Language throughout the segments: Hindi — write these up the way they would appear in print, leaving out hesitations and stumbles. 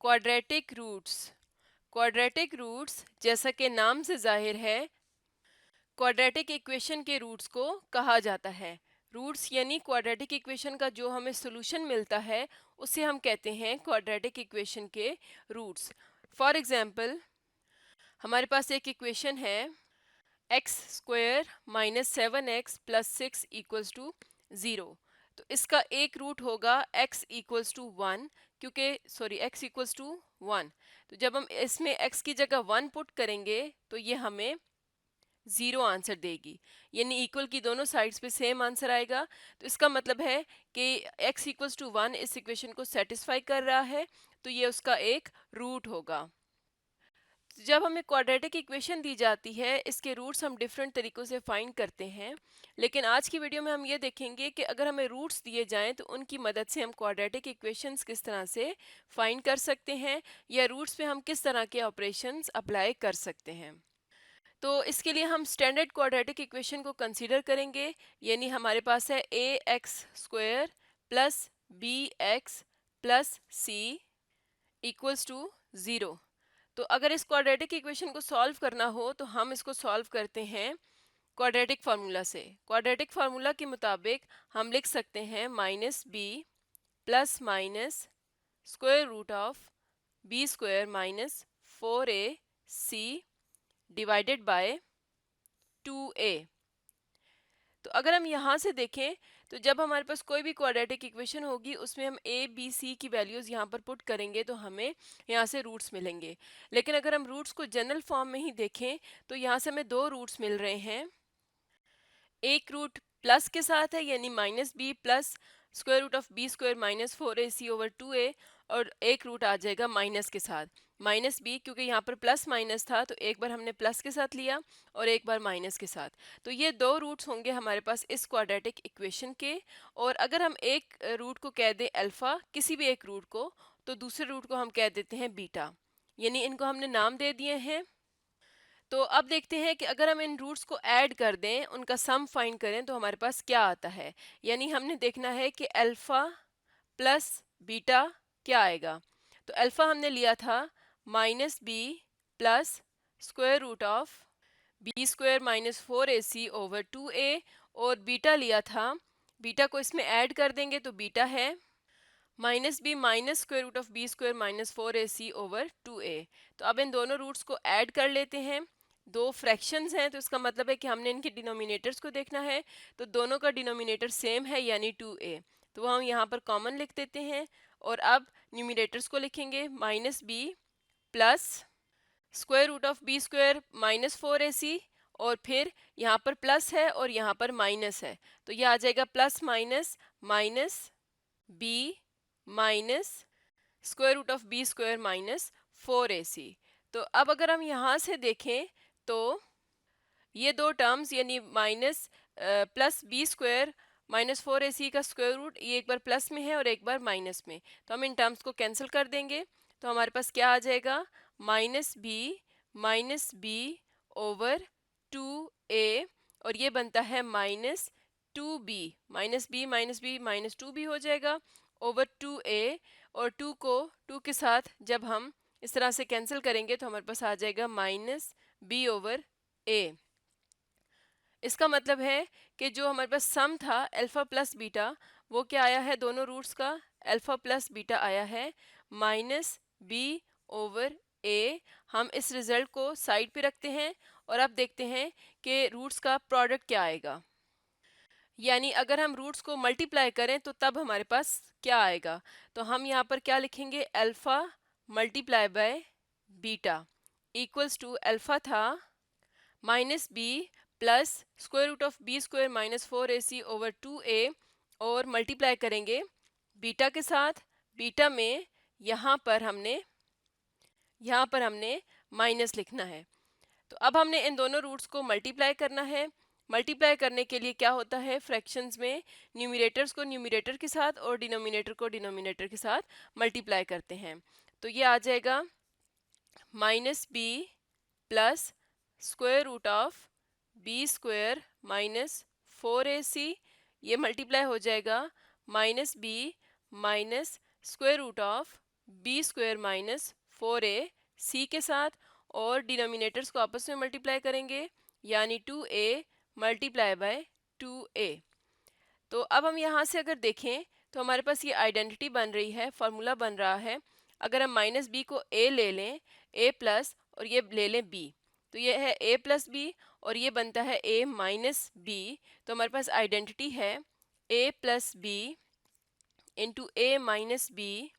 Quadratic roots. क्वाड्रेटिक रूट्स जैसा कि नाम से जाहिर है क्वाड्रेटिक इक्वेशन के रूट्स को कहा जाता है। रूट्स यानी क्वाड्रेटिक इक्वेशन का जो हमें सोल्यूशन मिलता है उसे हम कहते हैं क्वाड्रेटिक इक्वेशन के रूट्स। फॉर एग्जांपल हमारे पास एक इक्वेशन है x square minus 7x plus 6 equals to 0। तो इसका एक रूट होगा x इक्वल्स टू 1, क्योंकि x इक्वल्स टू 1। तो जब हम इसमें x की जगह 1 पुट करेंगे तो ये हमें 0 आंसर देगी, यानी इक्वल की दोनों साइड्स पे सेम आंसर आएगा। तो इसका मतलब है कि x इक्वल्स टू 1 इस इक्वेशन को सेटिस्फाई कर रहा है, तो ये उसका एक रूट होगा। जब हमें क्वाड्रेटिक इक्वेशन दी जाती है इसके रूट्स हम डिफरेंट तरीक़ों से फाइंड करते हैं, लेकिन आज की वीडियो में हम ये देखेंगे कि अगर हमें रूट्स दिए जाएं तो उनकी मदद से हम क्वाड्रेटिक इक्वेशंस किस तरह से फाइंड कर सकते हैं या रूट्स पे हम किस तरह के ऑपरेशंस अप्लाई कर सकते हैं। तो इसके लिए हम स्टैंडर्ड क्वाड्रेटिक इक्वेशन को कंसीडर करेंगे, यानी हमारे पास है a x square plus b x plus c equals to 0। तो अगर इस क्वाड्रेटिक इक्वेशन को सॉल्व करना हो तो हम इसको सॉल्व करते हैं क्वाड्रेटिक फार्मूला से। क्वाड्रेटिक फार्मूला के मुताबिक हम लिख सकते हैं minus b plus minus square root of b square minus 4ac divided by 2a। तो अगर हम यहाँ से देखें तो जब हमारे पास कोई भी क्वाड्रेटिक इक्वेशन होगी उसमें हम a b c की वैल्यूज़ यहाँ पर पुट करेंगे तो हमें यहाँ से रूट्स मिलेंगे। लेकिन अगर हम रूट्स को जनरल फॉर्म में ही देखें तो यहाँ से हमें दो रूट्स मिल रहे हैं। एक रूट प्लस के साथ है यानी minus b plus square root of b square minus 4ac over 2a, और एक रूट आ जाएगा माइनस के साथ माइनस बी, क्योंकि यहाँ पर प्लस माइनस था तो एक बार हमने प्लस के साथ लिया और एक बार माइनस के साथ। तो ये दो रूट्स होंगे हमारे पास इस क्वाड्रेटिक इक्वेशन के। और अगर हम एक रूट को कह दें अल्फ़ा, किसी भी एक रूट को, तो दूसरे रूट को हम कह देते हैं बीटा, यानी इनको हमने नाम दे दिए हैं। तो अब देखते हैं कि अगर हम इन रूट्स को ऐड कर दें, उनका सम फाइंड करें तो हमारे पास क्या आता है। यानी हमने देखना है कि अल्फ़ा प्लस बीटा क्या आएगा। तो अल्फ़ा हमने लिया था minus b plus square root of b square minus 4ac over 2a, और बीटा लिया था, बीटा को इसमें ऐड कर देंगे तो बीटा है minus b minus square root of b square minus 4ac over 2a। तो अब इन दोनों रूट्स को ऐड कर लेते हैं। दो फ्रैक्शंस हैं तो इसका मतलब है कि हमने इनके डिनोमिनेटर्स को देखना है। तो दोनों का डिनोमिनेटर सेम है यानी 2a, तो हम यहाँ पर कॉमन लिख देते हैं। और अब न्यूमिनेटर्स को लिखेंगे minus b plus square root of b square minus 4ac, और फिर यहाँ पर प्लस है और यहाँ पर माइनस है, तो ये आ जाएगा plus minus minus b minus square root of b square minus 4ac। तो अब अगर हम यहाँ से देखें तो ये दो टर्म्स यानी minus plus b square minus 4ac का स्क्वायर रूट, ये एक बार प्लस में है और एक बार माइनस में, तो हम इन टर्म्स को कैंसिल कर देंगे। तो हमारे पास क्या आ जाएगा माइनस बी ओवर 2a, और ये बनता है minus 2b minus b minus 2b हो जाएगा ओवर 2a, और 2 को 2 के साथ जब हम इस तरह से कैंसिल करेंगे तो हमारे पास आ जाएगा माइनस बी ओवर a। इसका मतलब है कि जो हमारे पास सम था अल्फ़ा प्लस बीटा, वो क्या आया है दोनों रूट्स का, अल्फ़ा प्लस बीटा आया है माइनस बी ओवर ए। हम इस रिज़ल्ट को साइड पे रखते हैं और अब देखते हैं कि रूट्स का प्रोडक्ट क्या आएगा। यानी अगर हम रूट्स को मल्टीप्लाई करें तो तब हमारे पास क्या आएगा। तो हम यहाँ पर क्या लिखेंगे, alpha multiply by beta equals to alpha था minus b plus square root of b square minus 4ac over 2a, और मल्टीप्लाई करेंगे बीटा के साथ। बीटा में यहाँ पर हमने माइनस लिखना है। तो अब हमने इन दोनों रूट्स को मल्टीप्लाई करना है। मल्टीप्लाई करने के लिए क्या होता है, फ्रैक्शंस में न्यूमरेटर्स को न्यूमरेटर के साथ और डिनोमिनेटर को डिनोमिनेटर के साथ मल्टीप्लाई करते हैं। तो ये आ जाएगा minus b plus square root of b square minus 4ac, ये मल्टीप्लाई हो जाएगा minus b minus square root of b square minus 4a सी के साथ, और डिनोमिनेटर्स को आपस में मल्टीप्लाई करेंगे, यानी 2a मल्टीप्लाई बाय 2a। तो अब हम यहाँ से अगर देखें तो हमारे पास ये आइडेंटिटी बन रही है, फॉर्मूला बन रहा है। अगर हम माइनस बी को a ले लें, a प्लस, और ये ले लें b, तो ये है a प्लस बी और ये बनता है a माइनस बी। तो हमारे पास आइडेंटिटी है a plus b into a minus b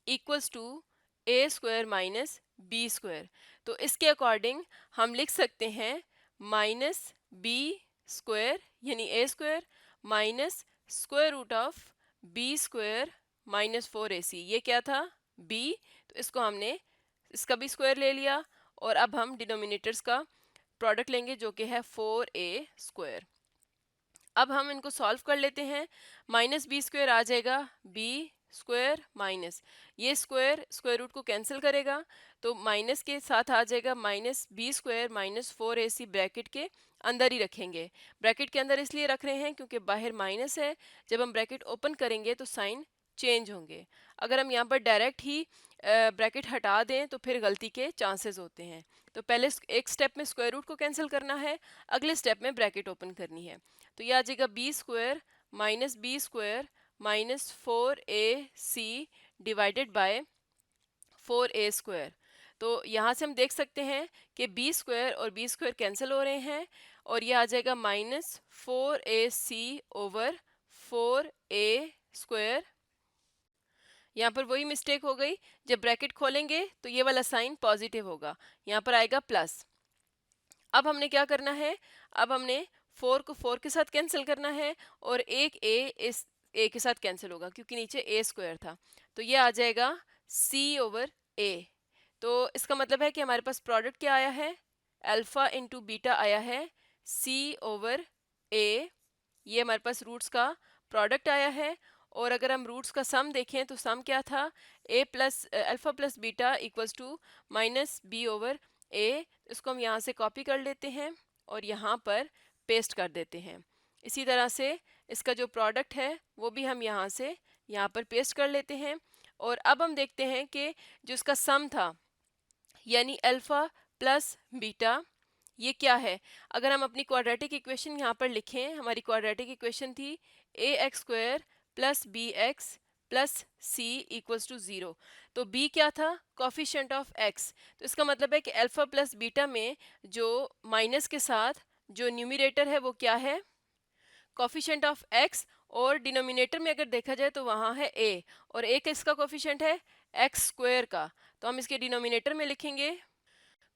equals to a square minus b square. तो इसके अकॉर्डिंग हम लिख सकते हैं माइनस बी स्क्वायर यानी a square minus square root of b square minus 4ac। ये क्या था? b, तो इसको हमने इसका भी स्क्वायर ले लिया, और अब हम डिनोमिनेटर्स का प्रोडक्ट लेंगे जो कि है 4a स्क्वायर। अब हम इनको सॉल्व कर लेते हैं। माइनस बी स्क्वायर आ जाएगा बी स्क्वायर माइनस ये स्क्वायर स्क्वायर रूट को कैंसिल करेगा, तो माइनस के साथ आ जाएगा minus b square minus 4ac, bracket के अंदर ही रखेंगे। ब्रैकेट के अंदर इसलिए रख रहे हैं क्योंकि बाहर माइनस है, जब हम ब्रैकेट ओपन करेंगे तो साइन चेंज होंगे। अगर हम यहाँ पर डायरेक्ट ही ब्रैकेट हटा दें तो फिर गलती के चांसेस होते हैं। तो पहले एक स्टेप में स्क्वायर रूट को कैंसिल करना है, अगले स्टेप में ब्रैकेट ओपन करनी है। तो ये आ जाएगा b square minus b square minus 4ac divided by 4a square. तो यहाँ से हम देख सकते हैं कि बी स्क्वायर और बी स्क्वायर कैंसिल हो रहे हैं, और ये आ जाएगा minus 4ac over 4a square. यहाँ पर वही मिस्टेक हो गई, जब ब्रैकेट खोलेंगे तो ये वाला साइन पॉजिटिव होगा, यहाँ पर आएगा प्लस। अब हमने क्या करना है, अब हमने 4 को 4 के साथ कैंसिल करना है, और एक a इस a के साथ कैंसिल होगा क्योंकि नीचे a स्क्वायर था, तो ये आ जाएगा c ओवर a। तो इसका मतलब है कि हमारे पास प्रोडक्ट क्या आया है, अल्फा इंटू बीटा आया है c ओवर a। ये हमारे पास रूट्स का प्रोडक्ट आया है, और अगर हम रूट्स का सम देखें तो सम क्या था, a plus alpha plus beta equals to minus b over a। इसको हम यहाँ से कॉपी कर लेते हैं और यहाँ पर पेस्ट कर देते हैं। इसी तरह से इसका जो प्रोडक्ट है वो भी हम यहाँ से यहाँ पर पेस्ट कर लेते हैं। और अब हम देखते हैं कि जो इसका सम था यानी अल्फा प्लस बीटा, ये क्या है। अगर हम अपनी क्वाड्रेटिक इक्वेशन यहाँ पर लिखें, हमारी क्वाड्रेटिक इक्वेशन थी a x square plus b x plus c equals to 0। तो b क्या था, कोफिशिएंट ऑफ x। तो इसका मतलब है कि अल्फा प्लस बीटा में जो माइनस के साथ जो न्यूमरेटर है वो क्या है, कोफिशिएंट ऑफ x, और डिनोमिनेटर में अगर देखा जाए तो वहाँ है a, और a किसका कोफिशिएंट है, x स्क्वायर का। तो हम इसके डिनोमिनेटर में लिखेंगे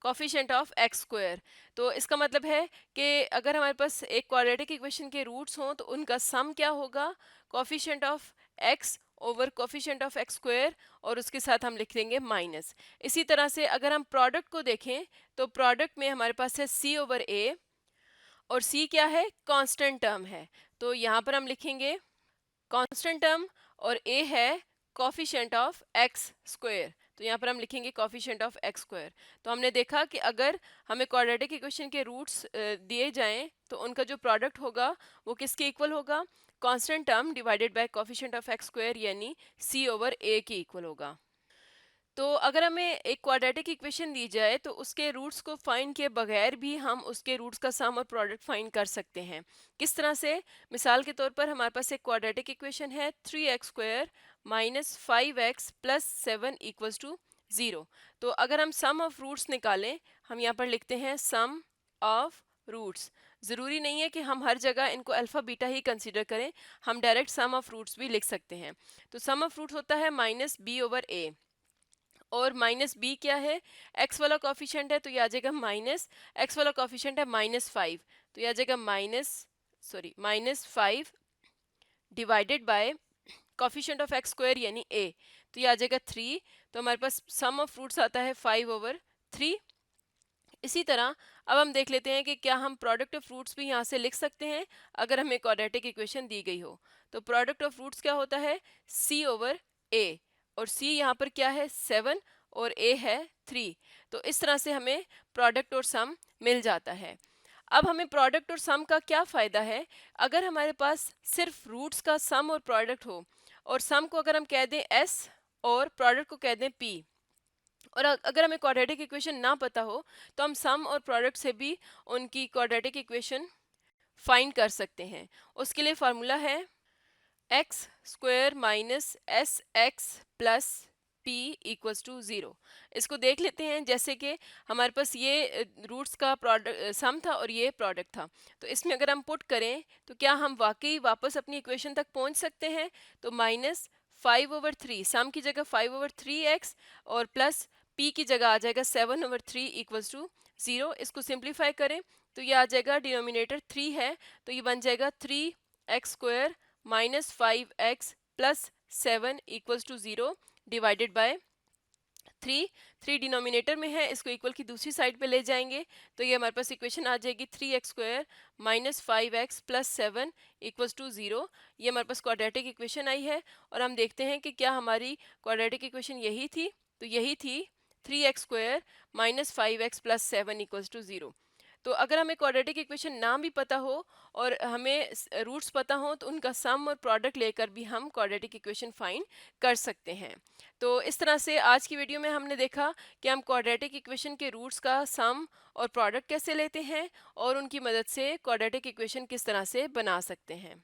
कोफिशिएंट ऑफ एक्स स्क्वायर। तो इसका मतलब है कि अगर हमारे पास एक क्वाड्रेटिक इक्वेशन के रूट्स हों तो उनका सम क्या होगा, coefficient of x over coefficient of x square, और उसके साथ हम लिख देंगे माइनस। इसी तरह से अगर हम प्रोडक्ट को देखें तो प्रोडक्ट में हमारे पास है c ओवर a, और c क्या है, कांस्टेंट टर्म है। तो यहाँ पर हम लिखेंगे कांस्टेंट टर्म, और a है कोफिशिएंट ऑफ एक्स स्क्वायर। तो यहाँ पर हम लिखेंगे कोफिशिएंट ऑफ एक्स स्क्वायर। तो हमने देखा कि अगर हमें क्वाड्रेटिक इक्वेशन के रूट्स दिए जाएं तो उनका जो प्रोडक्ट होगा वो किसके इक्वल होगा, constant term divided by coefficient of x square यानी c ओवर a के इक्वल होगा। तो अगर हमें एक क्वाड्रेटिक इक्वेशन दी जाए तो उसके रूट्स को फाइंड किए बगैर भी हम उसके रूट्स का सम और प्रोडक्ट फाइंड कर सकते हैं। किस तरह से, मिसाल के तौर पर हमारे पास एक क्वाड्रेटिक इक्वेशन है 3x square minus 5x plus 7 equals to 0। तो अगर हम सम ऑफ रूट्स निकालें, हम यहाँ पर लिखते हैं सम ऑफ रूट्स। ज़रूरी नहीं है कि हम हर जगह इनको अल्फ़ा बीटा ही कंसीडर करें, हम डायरेक्ट सम ऑफ रूट्स भी लिख सकते हैं। तो सम ऑफ रूट्स होता है माइनस बी ओवर ए, और माइनस बी क्या है, एक्स वाला कॉफिशेंट है तो ये आ जाएगा माइनस, एक्स वाला कॉफिशेंट है -5, तो ये आ जाएगा -5 divided by coefficient of x square यानी a, तो ये आ जाएगा 3। तो हमारे पास सम ऑफ फ्रूट्स आता है 5 ओवर 3। इसी तरह अब हम देख लेते हैं कि क्या हम प्रोडक्ट ऑफ फ्रूट्स भी यहाँ से लिख सकते हैं अगर हमें क्वाड्रेटिक इक्वेशन दी गई हो। तो प्रोडक्ट ऑफ फ्रूट्स क्या होता है, c ओवर a, और c यहाँ पर क्या है 7 और a है 3। तो इस तरह से हमें प्रोडक्ट और सम मिल जाता है। अब हमें प्रोडक्ट और सम का क्या फ़ायदा है, अगर हमारे पास सिर्फ रूट्स का सम और प्रोडक्ट हो, और सम को अगर हम कह दें s और प्रोडक्ट को कह दें p। और अगर हमें क्वाड्रेटिक इक्वेशन ना पता हो तो हम सम और प्रोडक्ट से भी उनकी क्वाड्रेटिक इक्वेशन फाइंड कर सकते हैं। उसके लिए फार्मूला है x square minus s x plus p equals to zero. इसको देख लेते हैं, जैसे कि हमारे पास ये रूट्स का प्रोडक्ट सम था और ये प्रोडक्ट था, तो इसमें अगर हम पुट करें तो क्या हम वाकई वापस अपनी इक्वेशन तक पहुंच सकते हैं। तो माइनस 5/3 सम की जगह 5/3x और प्लस p की जगह आ जाएगा 7/3 इक्वल्स टू ज़ीरो। इसको सिंप्लीफाई करें तो ये आ जाएगा, डिनोमिनेटर 3 है तो ये बन जाएगा 3x² minus 5x plus 7 equals to zero divided by 3 denominator में है, इसको इक्वल की दूसरी साइड पे ले जाएंगे तो ये हमारे पास इक्वेशन आ जाएगी 3x² minus 5x plus 7 equals to zero. ये हमारे पास क्वाड्रेटिक इक्वेशन आई है और हम देखते हैं कि क्या हमारी क्वाड्रेटिक इक्वेशन यही थी। तो यही थी 3x² minus 5x plus 7 equals to zero. तो अगर हमें क्वाड्रेटिक इक्वेशन ना भी पता हो और हमें रूट्स पता हो तो उनका सम और प्रोडक्ट लेकर भी हम क्वाड्रेटिक इक्वेशन फाइंड कर सकते हैं। तो इस तरह से आज की वीडियो में हमने देखा कि हम क्वाड्रेटिक इक्वेशन के रूट्स का सम और प्रोडक्ट कैसे लेते हैं और उनकी मदद से क्वाड्रेटिक इक्वेशन किस तरह से बना सकते हैं।